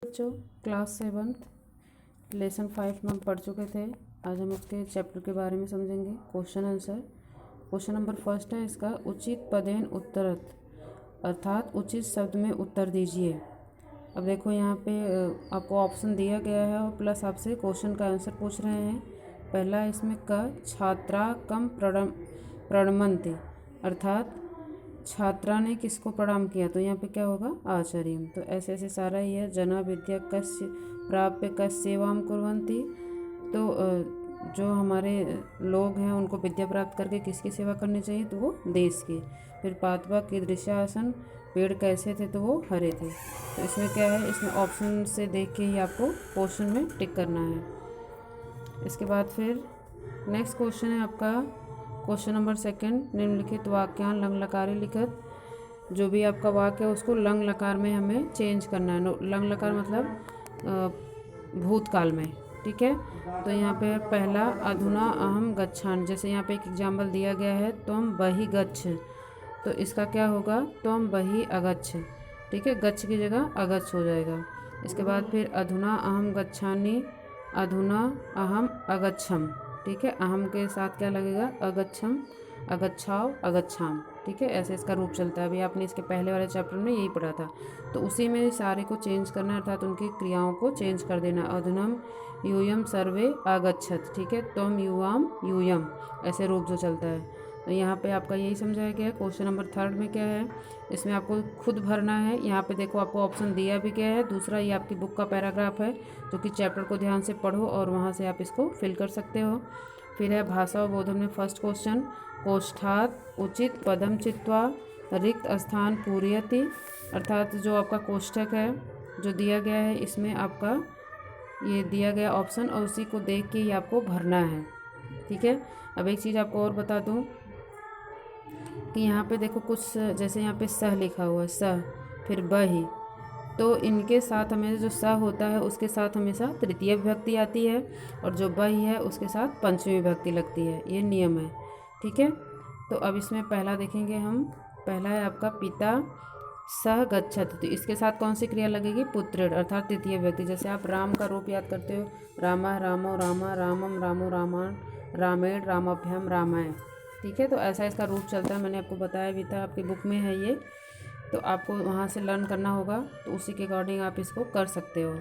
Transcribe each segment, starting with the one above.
बच्चों, class 7 lesson 5 में हम पढ़ चुके थे। आज हम उसके चैप्टर के बारे में समझेंगे। Question answer. Question number first है इसका, उचित पदेन उत्तरत, अर्थात उचित शब्द में उत्तर दीजिए। अब देखो यहाँ पे आपको ऑप्शन दिया गया है और प्लस आपसे क्वेश्चन का आंसर पूछ रहे हैं। पहला है इसमें क छात्रा कम प्रणमन्ति, अर्थात छात्रा ने किसको प्रणाम किया, तो यहाँ पे क्या होगा, आचार्यम। तो ऐसे ऐसे सारा ही है। जना विद्या कस्य प्राप्य कस्य सेवाम कुर्वन्ति, तो जो हमारे लोग हैं उनको विद्या प्राप्त करके किसकी सेवा करनी चाहिए, तो वो देश की। फिर पातवा कीदृश आसन, पेड़ कैसे थे, तो वो हरे थे। तो इसमें क्या है, इसमें ऑप्शन से देख के ही आपको क्वेश्चन में टिक करना है। इसके बाद फिर नेक्स्ट क्वेश्चन है आपका क्वेश्चन नंबर सेकंड, निम्नलिखित वाक्यान लंग लकारी लिखित। जो भी आपका वाक्य है उसको लंग लकार में हमें चेंज करना है। लंग लकार मतलब भूतकाल में, ठीक है। तो यहाँ पे पहला अधुना अहम गच्छान, जैसे यहाँ पे एक एग्जाम्पल दिया गया है, त्वम बहि गच्छ, तो इसका क्या होगा, त्वम बहि अगच्छ, ठीक है। गच्छ की जगह अगच्छ हो जाएगा। इसके बाद फिर अधुना अहम गच्छानि, अधुना अहम अगच्छम, ठीक है। अहम के साथ क्या लगेगा, अगच्छम, अगच्छाओ, अगच्छाम, ठीक है। ऐसे इसका रूप चलता है। अभी आपने इसके पहले वाले चैप्टर में यही पढ़ा था। तो उसी में सारे को चेंज करना है, अर्थात उनकी क्रियाओं को चेंज कर देना। अधुनम यूयम सर्वे आगच्छत, ठीक है। त्वम युवाम यूयम, ऐसे रूप जो चलता है। तो यहाँ पे आपका यही समझाया गया है। क्वेश्चन नंबर थर्ड में क्या है, इसमें आपको खुद भरना है। यहाँ पे देखो आपको ऑप्शन दिया भी गया है। दूसरा ये आपकी बुक का पैराग्राफ है, जो कि चैप्टर को ध्यान से पढ़ो और वहाँ से आप इसको फिल कर सकते हो। फिर है भाषा व बोधन में फर्स्ट क्वेश्चन, कोष्ठात उचित पदम चित्वा रिक्त स्थान पूर्यति, अर्थात जो आपका कोष्ठक है जो दिया गया है, इसमें आपका ये दिया गया ऑप्शन और उसी को देख के ही आपको भरना है, ठीक है। अब एक चीज़ आपको और बता दूं कि यहाँ पे देखो कुछ, जैसे यहाँ पे सह लिखा हुआ है, सह फिर बहि, तो इनके साथ हमेशा जो स होता है उसके साथ हमेशा तृतीय विभक्ति आती है और जो बहि है उसके साथ पंचमी विभक्ति लगती है। ये नियम है, ठीक है। तो अब इसमें पहला देखेंगे हम। पहला है आपका पिता सह गच्छत, तो इसके साथ कौन सी क्रिया लगेगी, पुत्रेण, अर्थात तृतीय व्यक्ति। जैसे आप राम का रूप याद करते हो, रामा रामो रामा रामम रामो रामाण रामेण रामाभ्याम रामाय, ठीक है। तो ऐसा इसका रूप चलता है। मैंने आपको बताया भी था, आपकी बुक में है ये, तो आपको वहाँ से लर्न करना होगा, तो उसी के अकॉर्डिंग आप इसको कर सकते हो।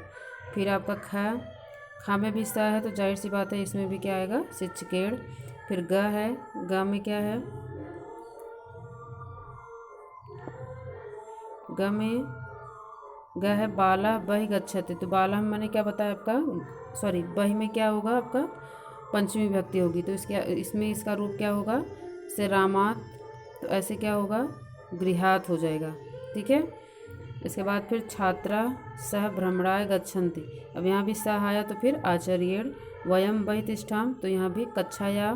फिर आपका खा में भी स है, तो जाहिर सी बात है इसमें भी क्या आएगा, शिक्षकेड़। फिर ग है, ग में क्या है, ग में ग है बाला बहि गच्छति, तो बाला में मैंने क्या बताया आपका, सॉरी बहि में क्या होगा आपका, पंचमी विभक्ति होगी। तो इसमें इसका रूप क्या होगा, से रामात, तो ऐसे क्या होगा, गृहात हो जाएगा, ठीक है। इसके बाद फिर छात्रा सह भ्रमणाय गच्छन्ति, अब यहाँ भी सह आया तो फिर आचार्येण वयम बहितिष्ठाम, तो यहाँ भी कक्षाया,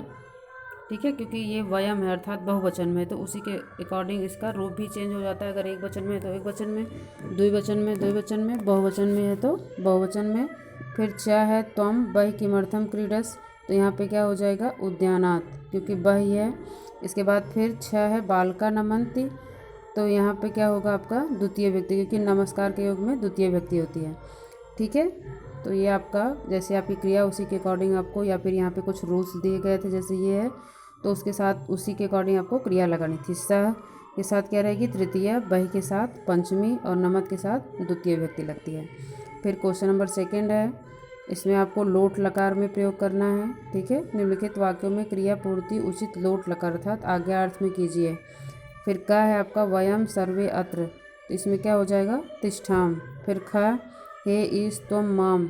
ठीक है, क्योंकि ये वयम है अर्थात बहुवचन में, तो उसी के अकॉर्डिंग इसका रूप भी चेंज हो जाता है। अगर एक वचन में है तो एक वचन में, द्विवचन में द्विवचन में, बहुवचन में है तो बहुवचन में। फिर च है त्वम बहि किमर्थम क्रीडस, तो यहाँ पे क्या हो जाएगा, उद्यानात, क्योंकि बहि है। इसके बाद फिर छ है बालका नमन्ति, तो यहाँ पे क्या होगा आपका द्वितीय व्यक्ति, क्योंकि नमस्कार के योग में द्वितीय व्यक्ति होती है, ठीक है। तो ये आपका जैसे आपकी क्रिया उसी के अकॉर्डिंग आपको, या फिर यहाँ पे कुछ रूल्स दिए गए थे जैसे ये है, तो उसके साथ उसी के अकॉर्डिंग आपको क्रिया लगानी थी। सह के साथ क्या रहेगी, तृतीय, बहि के साथ पंचमी और नमक के साथ द्वितीय व्यक्ति लगती है। फिर क्वेश्चन नंबर सेकंड है, इसमें आपको लोट लकार में प्रयोग करना है, ठीक है। निम्नलिखित वाक्यों में क्रिया पूर्ति उचित लोट लकार अर्थात आज्ञा अर्थ में कीजिए। फिर का है आपका वयम सर्वे अत्र, तो इसमें क्या हो जाएगा, तिष्ठाम। फिर ख हे ईश त्वम माम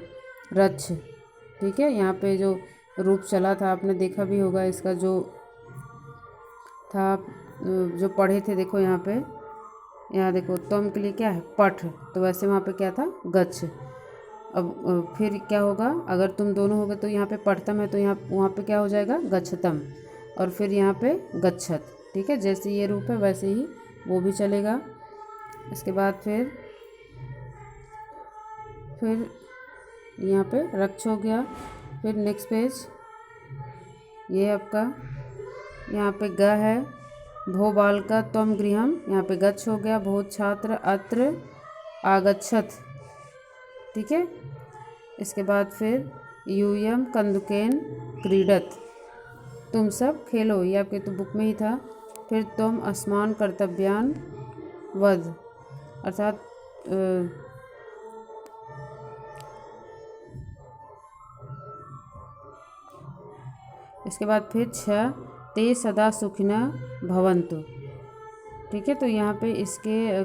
रच्छ, ठीक है। यहाँ पे जो रूप चला था आपने देखा भी होगा, इसका जो था जो पढ़े थे, देखो यहाँ पे, यहाँ देखो त्वम के लिए क्या है, पठ, तो वैसे वहाँ पे क्या था, गच्छ। अब फिर क्या होगा, अगर तुम दोनों हो गए तो यहाँ पे पठतम है, तो यहाँ वहाँ पे क्या हो जाएगा, गच्छतम, और फिर यहाँ पे गच्छत, ठीक है। जैसे ये रूप है वैसे ही वो भी चलेगा। इसके बाद फिर यहाँ पे रक्ष हो गया। फिर नेक्स्ट पेज, ये आपका यहाँ पे ग है, भो बालका त्वम गृहम, यहाँ पे गच्छ हो गया। भो छात्र अत्र आगच्छत, ठीक है। इसके बाद फिर यूयम कंदुकेन क्रीडत, तुम सब खेलो, ये आपके तो बुक में ही था। फिर तुम अस्मान कर्तव्यान वध, अर्थात इसके बाद फिर 6 ते सदा सुखिना भवन्तु, ठीक है। तो यहाँ पे इसके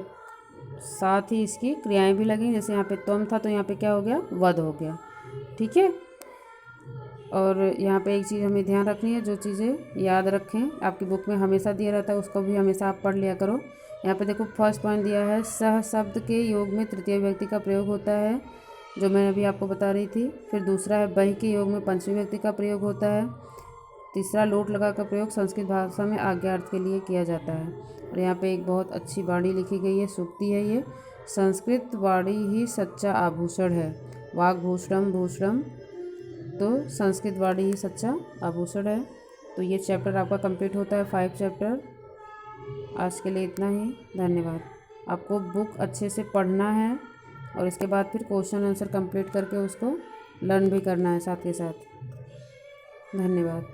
साथ ही इसकी क्रियाएं भी लगी, जैसे यहाँ पे तुम था तो यहाँ पे क्या हो गया, वध हो गया, ठीक है। और यहाँ पे एक चीज़ हमें ध्यान रखनी है, जो चीज़ें याद रखें, आपकी बुक में हमेशा दिया रहता है, उसको भी हमेशा आप पढ़ लिया करो। यहाँ पे देखो फर्स्ट पॉइंट दिया है, सह शब्द के योग में तृतीय व्यक्ति का प्रयोग होता है, जो मैं अभी आपको बता रही थी। फिर दूसरा है बहि के योग में पंचमी व्यक्ति का प्रयोग होता है। तीसरा लोट लगा का प्रयोग संस्कृत भाषा में आज्ञार्थ के लिए किया जाता है। और यहाँ पे एक बहुत अच्छी वाणी लिखी गई है, सूक्ति है ये, संस्कृत वाणी ही सच्चा आभूषण है, वाग्भूषणम भूषणम, तो संस्कृत वाणी ही सच्चा आभूषण है। तो ये चैप्टर आपका कंप्लीट होता है 5 चैप्टर। आज के लिए इतना ही, धन्यवाद। आपको बुक अच्छे से पढ़ना है और इसके बाद फिर क्वेश्चन आंसर कंप्लीट करके उसको लर्न भी करना है साथ के साथ। धन्यवाद।